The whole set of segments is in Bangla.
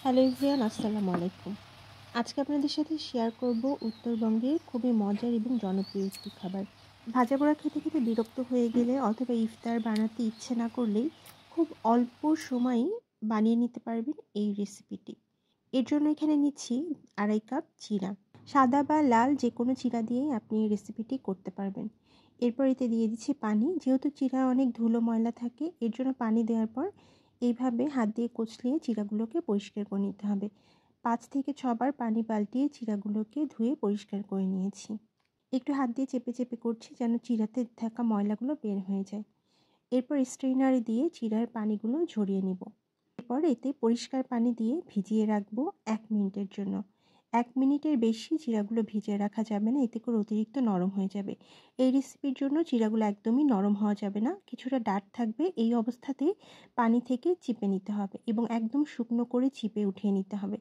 হ্যালো এভরিওয়ান, আসসালামু আলাইকুম। আজকে আপনাদের সাথে শেয়ার করব উত্তরবঙ্গের খুবই মজার এবং জনপ্রিয় একটি খাবার। ভাজা পোড়া খেতে খেতে বিরক্ত হয়ে গেলে অথবা ইফতার বানাতে ইচ্ছে না করলেই খুব অল্প সময়েই বানিয়ে নিতে পারবেন এই রেসিপিটি। এর জন্য এখানে নিচ্ছি 2.5 কাপ চিড়া। সাদা বা লাল যে কোনো চিড়া দিয়েই আপনি এই রেসিপিটি করতে পারবেন। এরপর এতে দিয়ে দিচ্ছি পানি। যেহেতু চিড়ায় অনেক ধুলো ময়লা থাকে, এর জন্য পানি দেওয়ার পর এইভাবে হাত দিয়ে কচলিয়ে চিড়াগুলোকে পরিষ্কার করে নিতে হবে। 5 থেকে 6 বার পানি পাল্টিয়ে চিড়াগুলোকে ধুয়ে পরিষ্কার করে নিয়েছি। একটু হাত দিয়ে চেপে চেপে করছি যেন চিড়াতে থাকা ময়লাগুলো বের হয়ে যায়। এরপর স্ট্রেনারে দিয়ে চিড়ার পানিগুলো ঝরিয়ে নিব। এরপর এতে পরিষ্কার পানি দিয়ে ভিজিয়ে রাখবো 1 মিনিটের জন্য। 1 মিনিটের বেশি চিড়াগুলো ভিজিয়ে রাখা যাবে না, এতে করে অতিরিক্ত নরম হয়ে যাবে। এই রেসিপির জন্য চিড়াগুলো একদমই নরম হওয়া যাবে না, কিছুটা ডার্ক থাকবে। এই অবস্থাতেই পানি থেকে চিপে নিতে হবে এবং একদম শুকনো করে চিপে উঠিয়ে নিতে হবে।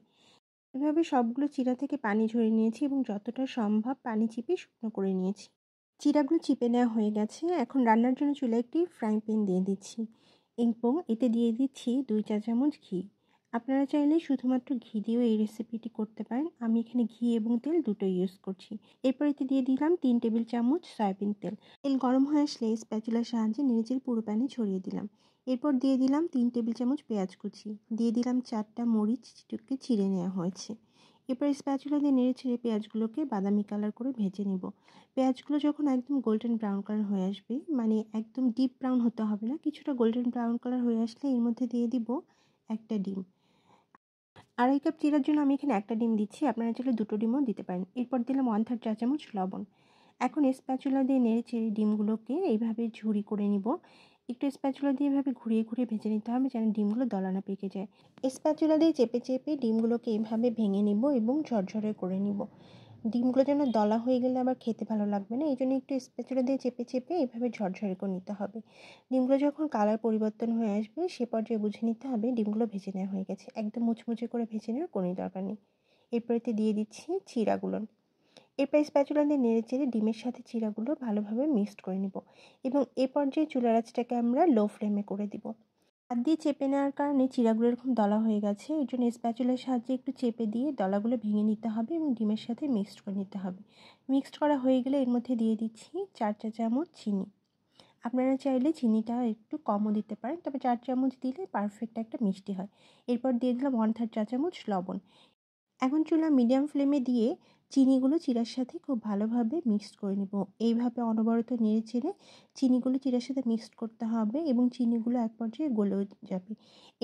এভাবে সবগুলো চিড়া থেকে পানি ঝরিয়ে নিয়েছি এবং যতটা সম্ভব পানি চিপে শুকনো করে নিয়েছি। চিড়াগুলো চিপে নেওয়া হয়ে গেছে। এখন রান্নার জন্য চুলায় একটি ফ্রাইং প্যান দিয়ে দিচ্ছি এবং এতে দিয়ে দিচ্ছি 2 চা চামচ ঘি। আপনারা চাইলে শুধুমাত্র ঘি দিয়েও এই রেসিপিটি করতে পারেন। আমি এখানে ঘি এবং তেল দুটোই ইউজ করছি। এরপর এতে দিয়ে দিলাম 3 টেবিল চামচ সয়াবিন তেল। তেল গরম হয়ে আসলে স্প্যাচুলার সাহায্যে নেড়েচেড়ে পুরো প্যানে ছড়িয়ে দিলাম। এরপর দিয়ে দিলাম 3 টেবিল চামচ পেঁয়াজ কুচি। দিয়ে দিলাম 4টা মরিচ যেটাকে চিড়ে নেওয়া হয়েছে। এরপর স্প্যাচুলা দিয়ে নেড়েচেড়ে পেঁয়াজগুলোকে বাদামি কালার করে ভেজে নেব। পেঁয়াজগুলো যখন একদম গোল্ডেন ব্রাউন কালার হয়ে আসবে, মানে একদম ডিপ ব্রাউন হতে হবে না, কিছুটা গোল্ডেন ব্রাউন কালার হয়ে আসলে এর মধ্যে দিয়ে দিব একটা ডিম। 2.5 কাপ চিড়ার জন্য আমি এখানে একটা ডিম দিচ্ছি, আপনারা চাইলে 2টো ডিমও দিতে পারেন। এরপর দিলাম 1/3 চা চামচ লবণ। এখন স্প্যাচুলা দিয়ে নেড়েচেড়ে ডিমগুলোকে এইভাবে ঝুরি করে নিব। একটু স্প্যাচুলা দিয়ে এভাবে ঘুরিয়ে ঘুরিয়ে ভেজে নিতে হবে যেন ডিমগুলো দলা না পেকে যায়। স্প্যাচুলা দিয়ে চেপে চেপে ডিমগুলোকে এইভাবে ভেঙে নিব এবং ঝরঝরে করে নিব। ডিমগুলো যেন দলা হয়ে গেলে আবার খেতে ভালো লাগবে না, এই জন্য একটু স্প্যাচুলা দিয়ে চেপে চেপে এভাবে ঝরঝরে করে নিতে হবে। ডিমগুলো যখন কালার পরিবর্তন হয়ে আসবে সে পর্যায়ে বুঝে নিতে হবে ডিমগুলো ভেজে নেওয়া হয়ে গেছে। একদম মুচমুচে করে ভেজে নেওয়ার কোনো দরকার নেই। এরপর এতে দিয়ে দিচ্ছি চিড়াগুলো। এরপর স্প্যাচুলা দিয়ে নেড়েচেড়ে ডিমের সাথে চিড়াগুলো ভালোভাবে মিক্সড করে নিব এবং এ পর্যায়ে চুলার আঁচটাকে আমরা লো ফ্লেমে করে দিব। হাত দিয়ে চেপে নেওয়ার কারণে চিড়াগুলো এরকম দলা হয়ে গেছে, এই জন্য স্প্যাচুলার সাহায্যে একটু চেপে দিয়ে দলাগুলো ভেঙে নিতে হবে এবং ডিমের সাথে মিক্সড করে নিতে হবে। মিক্সড করা হয়ে গেলে এর মধ্যে দিয়ে দিচ্ছি 4 চা চামচ চিনি। আপনারা চাইলে চিনিটা একটু কমও দিতে পারেন, তবে 4 চামচ দিলে পারফেক্ট একটা মিষ্টি হয়। এরপর দিয়ে দিলাম 1/3 চা চামচ লবণ। এখন চুলা মিডিয়াম ফ্লেমে দিয়ে চিনিগুলো চিড়ার সাথে খুব ভালোভাবে মিক্সড করে নেব। এইভাবে অনবরত নেড়েচেড়ে চিনিগুলো চিড়ার সাথে মিক্সড করতে হবে এবং চিনিগুলো এক পর্যায়ে গলেও যাবে।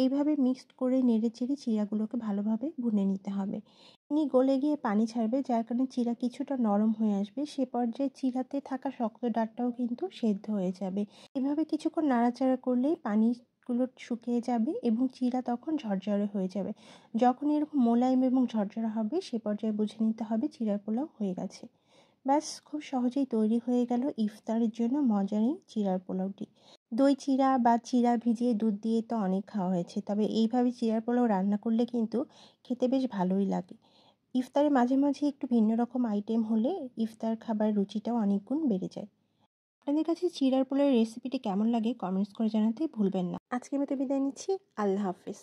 এইভাবে মিক্সড করে নেড়েচেড়ে চিড়াগুলোকে ভালোভাবে ভুনে নিতে হবে। চিনি গলে গিয়ে পানি ছাড়বে, যার কারণে চিড়া কিছুটা নরম হয়ে আসবে। সে পর্যায়ে চিড়াতে থাকা শক্ত ডাঁটটাও কিন্তু সেদ্ধ হয়ে যাবে। এভাবে কিছুক্ষণ নাড়াচাড়া করলেই পানিগুলো শুকিয়ে যাবে এবং চিড়া তখন ঝরঝরে হয়ে যাবে। যখন এরকম মোলায়েম এবং ঝরঝরা হবে সে পর্যায়ে বুঝে নিতে হবে চিড়ার পোলাও হয়ে গেছে। ব্যাস, খুব সহজেই তৈরি হয়ে গেল ইফতারের জন্য মজার এই চিড়ার পোলাওটি। দই চিড়া বা চিড়া ভিজিয়ে দুধ দিয়ে তো অনেক খাওয়া হয়েছে, তবে এইভাবে চিড়ার পোলাও রান্না করলে কিন্তু খেতে বেশ ভালোই লাগে। ইফতারে মাঝে মাঝে একটু ভিন্ন রকম আইটেম হলে ইফতার খাবারের রুচিটাও অনেক গুণ বেড়ে যায়। আপনাদের কাছে চিড়ার পোলাওয়ের রেসিপিটি কেমন লাগে কমেন্টস করে জানাতে ভুলবেন না। আজকের মতো বিদায় নিচ্ছি। আল্লাহ হাফেজ।